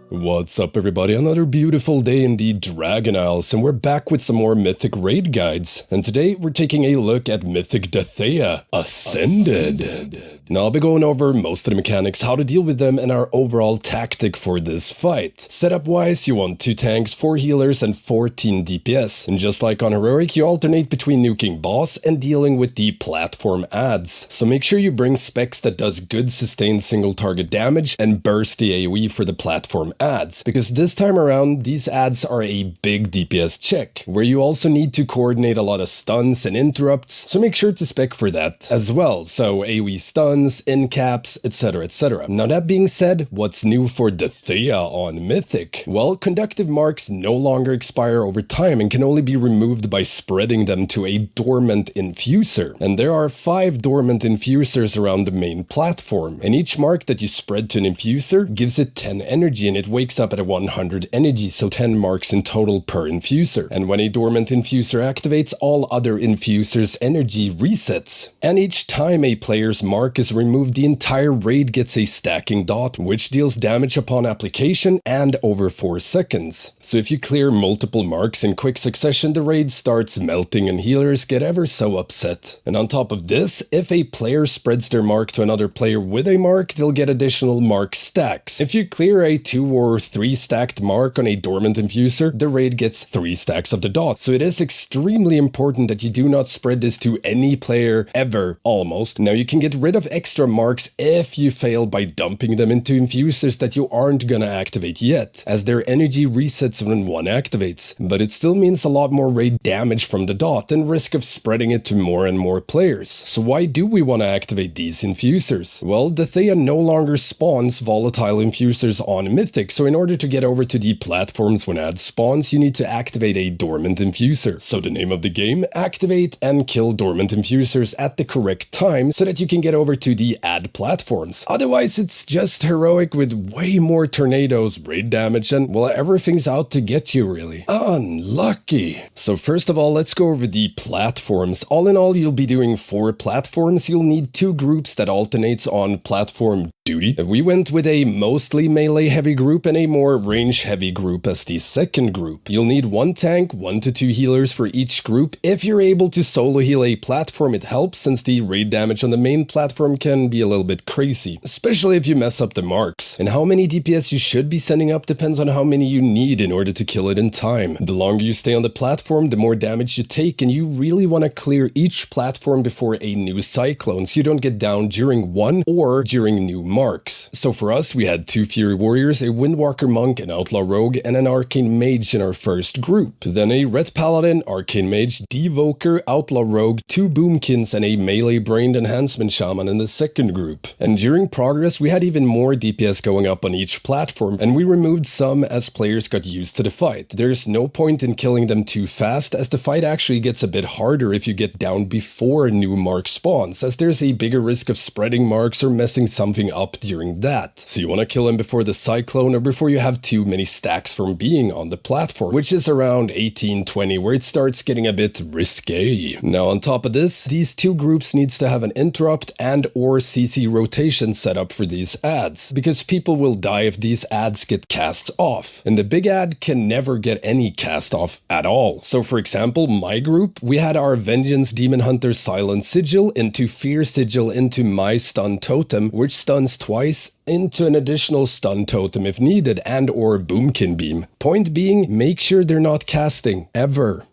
What's up everybody, another beautiful day in the Dragon Isles, and we're back with some more Mythic raid guides, and today we're taking a look at Mythic Dathea Ascended. Now I'll be going over most of the mechanics, how to deal with them, and our overall tactic for this fight. Setup wise, you want 2 tanks, 4 healers, and 14 DPS, and just like on Heroic, you alternate between nuking boss and dealing with the platform adds. So make sure you bring specs that does good sustained single target damage and burst the AoE for the platform adds, because this time around these adds are a big DPS check, where you also need to coordinate a lot of stuns and interrupts, so make sure to spec for that as well, so AoE stuns, incaps, etc, etc. Now that being said, what's new for Dathea on Mythic? Well, Conductive Marks no longer expire over time and can only be removed by spreading them to a Dormant Infuser, and there are 5 Dormant Infusers around the main platform, and each mark that you spread to an Infuser gives it 10 energy and it wakes up at a 100 energy, so 10 marks in total per infuser. And when a Dormant Infuser activates, all other infusers' energy resets. And each time a player's mark is removed, the entire raid gets a stacking dot, which deals damage upon application and over 4 seconds. So if you clear multiple marks in quick succession, the raid starts melting and healers get ever so upset. And on top of this, if a player spreads their mark to another player with a mark, they'll get additional mark stacks. If you clear a 2 or 3 stacked mark on a Dormant Infuser, the raid gets 3 stacks of the dot. So it is extremely important that you do not spread this to any player ever, almost. Now you can get rid of extra marks if you fail by dumping them into infusers that you aren't gonna activate yet, as their energy resets when one activates. But it still means a lot more raid damage from the dot and risk of spreading it to more and more players. So why do we want to activate these infusers? Well, Dathea no longer spawns volatile infusers on Mythic, so in order to get over to the platforms when ad spawns, you need to activate a Dormant Infuser. So the name of the game, activate and kill Dormant Infusers at the correct time so that you can get over to the ad platforms. Otherwise, it's just Heroic with way more tornadoes, raid damage, and well, everything's out to get you really. Unlucky. So first of all, let's go over the platforms. All in all, you'll be doing 4 platforms. You'll need 2 groups that alternates on platform duty. We went with a mostly melee heavy group and a more range heavy group as the second group. You'll need 1 tank, 1 to 2 healers for each group. If you're able to solo heal a platform, it helps since the raid damage on the main platform can be a little bit crazy, especially if you mess up the marks. And how many DPS you should be sending up depends on how many you need in order to kill it in time. The longer you stay on the platform, the more damage you take, and you really want to clear each platform before a new cyclone so you don't get down during one or during new marks. So for us, we had 2 Fury Warriors, a Windwalker Monk, an Outlaw Rogue, and an Arcane Mage in our first group. Then a Red Paladin, Arcane Mage, Devoker, Outlaw Rogue, 2 Boomkins, and a melee Brained Enhancement Shaman in the second group. And during progress, we had even more DPS going up on each platform, and we removed some as players got used to the fight. There's no point in killing them too fast, as the fight actually gets a bit harder if you get down before a new mark spawns, as there's a bigger risk of spreading marks or messing something up during that. So you want to kill him before the cyclone or before you have too many stacks from being on the platform, which is around 18-20, where it starts getting a bit risque. Now on top of this, these 2 groups needs to have an interrupt and or CC rotation set up for these adds, because people will die if these adds get cast off, and the big ad can never get any cast off at all. So for example, my group, we had our Vengeance Demon Hunter Silent Sigil into Fear Sigil into my Stun Totem, which stuns twice, into an additional stun totem if needed, and or Boomkin Beam. Point being, make sure they're not casting ever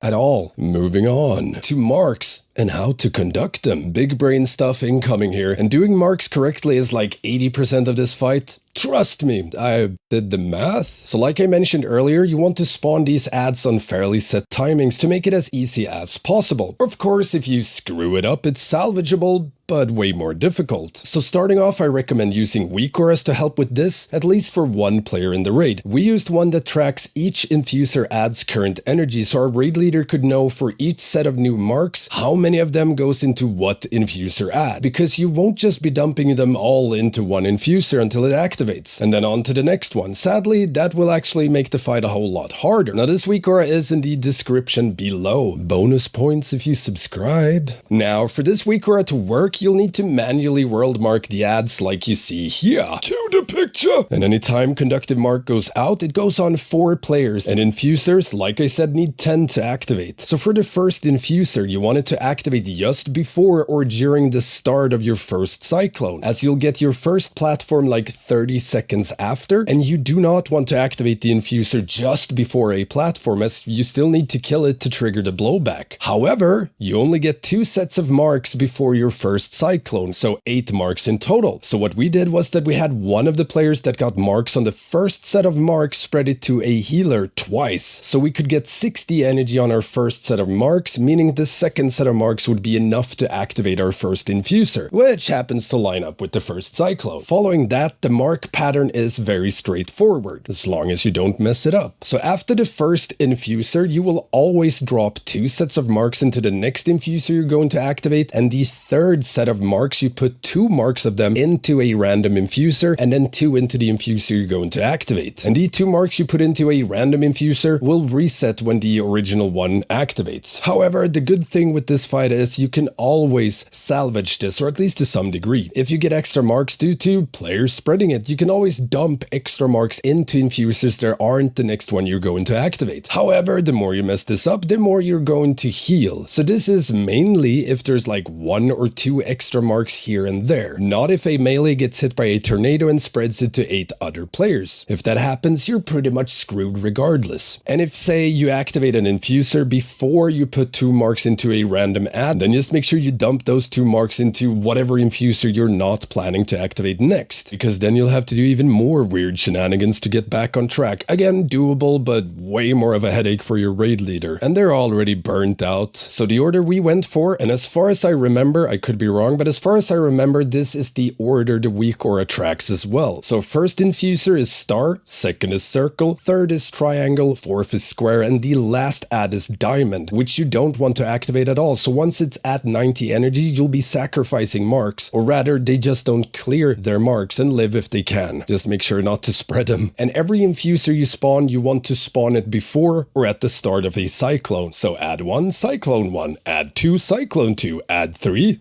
at all. Moving on to marks and how to conduct them. Big brain stuff incoming here, and doing marks correctly is like 80% of this fight. Trust me, I did the math. So like I mentioned earlier, you want to spawn these adds on fairly set timings to make it as easy as possible. Of course, if you screw it up, it's salvageable, but way more difficult. So starting off, I recommend using Weakauras to help with this, at least for 1 player in the raid. We used one that tracks each infuser ad's current energy, so our raid leader could know for each set of new marks how many of them goes into what infuser ad, because you won't just be dumping them all into one infuser until it activates, and then on to the next one. Sadly, that will actually make the fight a whole lot harder. Now this Weakauras is in the description below. Bonus points if you subscribe. Now for this Weakauras to work, mark, you'll need to manually world mark the adds like you see here. Cue the picture! And anytime Conductive Mark goes out, it goes on 4 players, and Infusers, like I said, need 10 to activate. So for the first Infuser, you want it to activate just before or during the start of your first Cyclone, as you'll get your first platform like 30 seconds after, and you do not want to activate the Infuser just before a platform, as you still need to kill it to trigger the blowback. However, you only get 2 sets of marks before your first Cyclone, so 8 marks in total. So what we did was that we had one of the players that got marks on the first set of marks spread it to a healer twice, so we could get 60 energy on our first set of marks, meaning the second set of marks would be enough to activate our first Infuser, which happens to line up with the first Cyclone. Following that, the mark pattern is very straightforward, as long as you don't mess it up. So after the first Infuser, you will always drop 2 sets of marks into the next Infuser you're going to activate, and the third set of marks, you put 2 marks of them into a random Infuser, and then 2 into the Infuser you're going to activate. And the 2 marks you put into a random Infuser will reset when the original one activates. However, the good thing with this fight is you can always salvage this, or at least to some degree. If you get extra marks due to players spreading it, you can always dump extra marks into Infusers that aren't the next one you're going to activate. However, the more you mess this up, the more you're going to heal. So this is mainly if there's like 1 or 2 extra marks here and there, not if a melee gets hit by a tornado and spreads it to 8 other players. If that happens, you're pretty much screwed regardless. And if, say, you activate an Infuser before you put 2 marks into a random add, then just make sure you dump those 2 marks into whatever Infuser you're not planning to activate next, because then you'll have to do even more weird shenanigans to get back on track. Again, doable, but way more of a headache for your raid leader, and they're already burnt out. So the order we went for, and as far as I remember, I could be wrong, but as far as I remember, this is the order the Weakauras tracks as well. So first Infuser is star, second is circle, third is triangle, fourth is square, and the last add is diamond, which you don't want to activate at all. So once it's at 90 energy, you'll be sacrificing marks, or rather, they just don't clear their marks and live if they can. Just make sure not to spread them. And every Infuser you spawn, you want to spawn it before or at the start of a Cyclone. So add 1, Cyclone 1, add 2, Cyclone 2, add 3.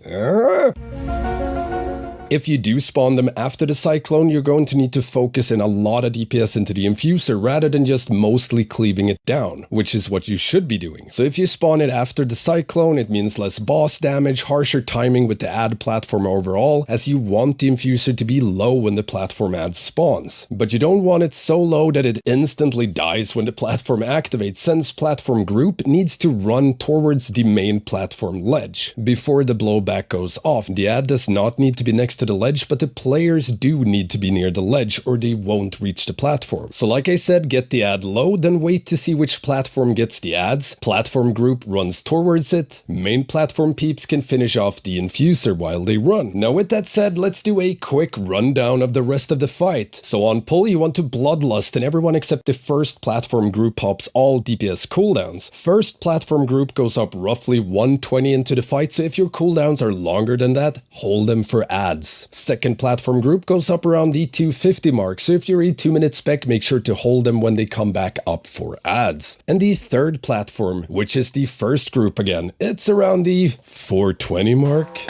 If you do spawn them after the Cyclone, you're going to need to focus in a lot of DPS into the Infuser rather than just mostly cleaving it down, which is what you should be doing. So if you spawn it after the Cyclone, it means less boss damage, harsher timing with the add platform overall, as you want the Infuser to be low when the platform add spawns. But you don't want it so low that it instantly dies when the platform activates, since platform group needs to run towards the main platform ledge before the blowback goes off. The add does not need to be next to the ledge, but the players do need to be near the ledge or they won't reach the platform. So like I said, get the add low, then wait to see which platform gets the adds. Platform group runs towards it. Main platform peeps can finish off the Infuser while they run. Now with that said, let's do a quick rundown of the rest of the fight. So on pull, you want to bloodlust and everyone except the first platform group pops all DPS cooldowns. First platform group goes up roughly 120 into the fight, so if your cooldowns are longer than that, hold them for adds. Second platform group goes up around the 250 mark, so if you're a 2-minute spec, make sure to hold them when they come back up for adds. And the third platform, which is the first group again, it's around the 420 mark.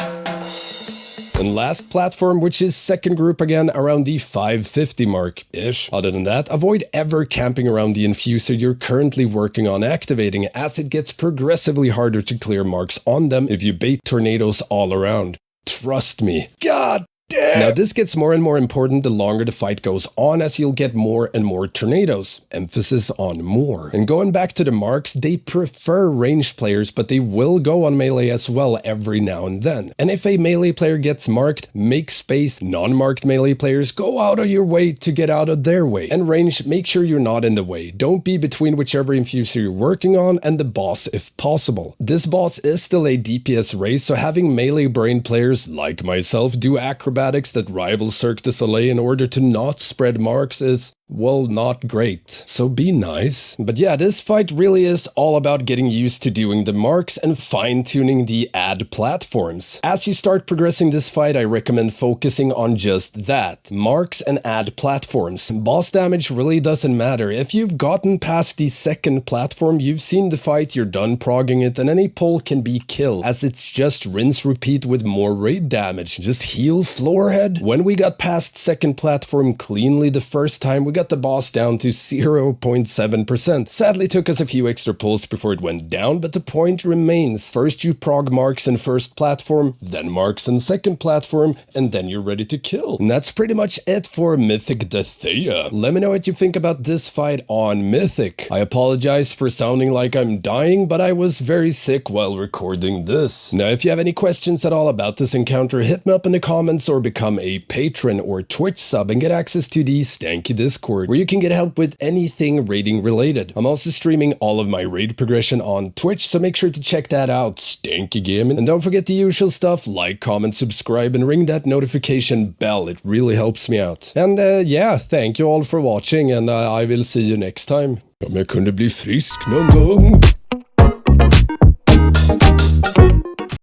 And last platform, which is second group again, around the 550 mark-ish. Other than that, avoid ever camping around the Infuser you're currently working on activating, as it gets progressively harder to clear marks on them if you bait tornadoes all around. Trust me. God damn! Now this gets more and more important the longer the fight goes on, as you'll get more and more tornadoes. Emphasis on more. And going back to the marks, they prefer ranged players, but they will go on melee as well every now and then. And if a melee player gets marked, make space. Non-marked melee players, go out of your way to get out of their way. And ranged, make sure you're not in the way. Don't be between whichever Infuser you're working on and the boss if possible. This boss is still a DPS race, so having melee brain players like myself do acrobatics that rival Cirque du Soleil in order to not spread marks is well, not great. So be nice. But yeah, this fight really is all about getting used to doing the marks and fine-tuning the add platforms. As you start progressing this fight, I recommend focusing on just that. Marks and add platforms. Boss damage really doesn't matter. If you've gotten past the second platform, you've seen the fight, you're done progging it, and any pull can be killed, as it's just rinse repeat with more raid damage. Just heal floorhead. When we got past second platform cleanly the first time, we got the boss down to 0.7%. Sadly took us a few extra pulls before it went down, but the point remains. First you prog marks in first platform, then marks in second platform, and then you're ready to kill. And that's pretty much it for Mythic Dathea. Let me know what you think about this fight on Mythic. I apologize for sounding like I'm dying, but I was very sick while recording this. Now if you have any questions at all about this encounter, hit me up in the comments or become a patron or Twitch sub and get access to the Stankie Discord, where you can get help with anything raiding related. I'm also streaming all of my raid progression on Twitch, so make sure to check that out, Stankie Gaming. And don't forget the usual stuff, like, comment, subscribe, and ring that notification bell. It really helps me out. And yeah, thank you all for watching, and I will see you next time. Om jag kunde bli frisk någon gång.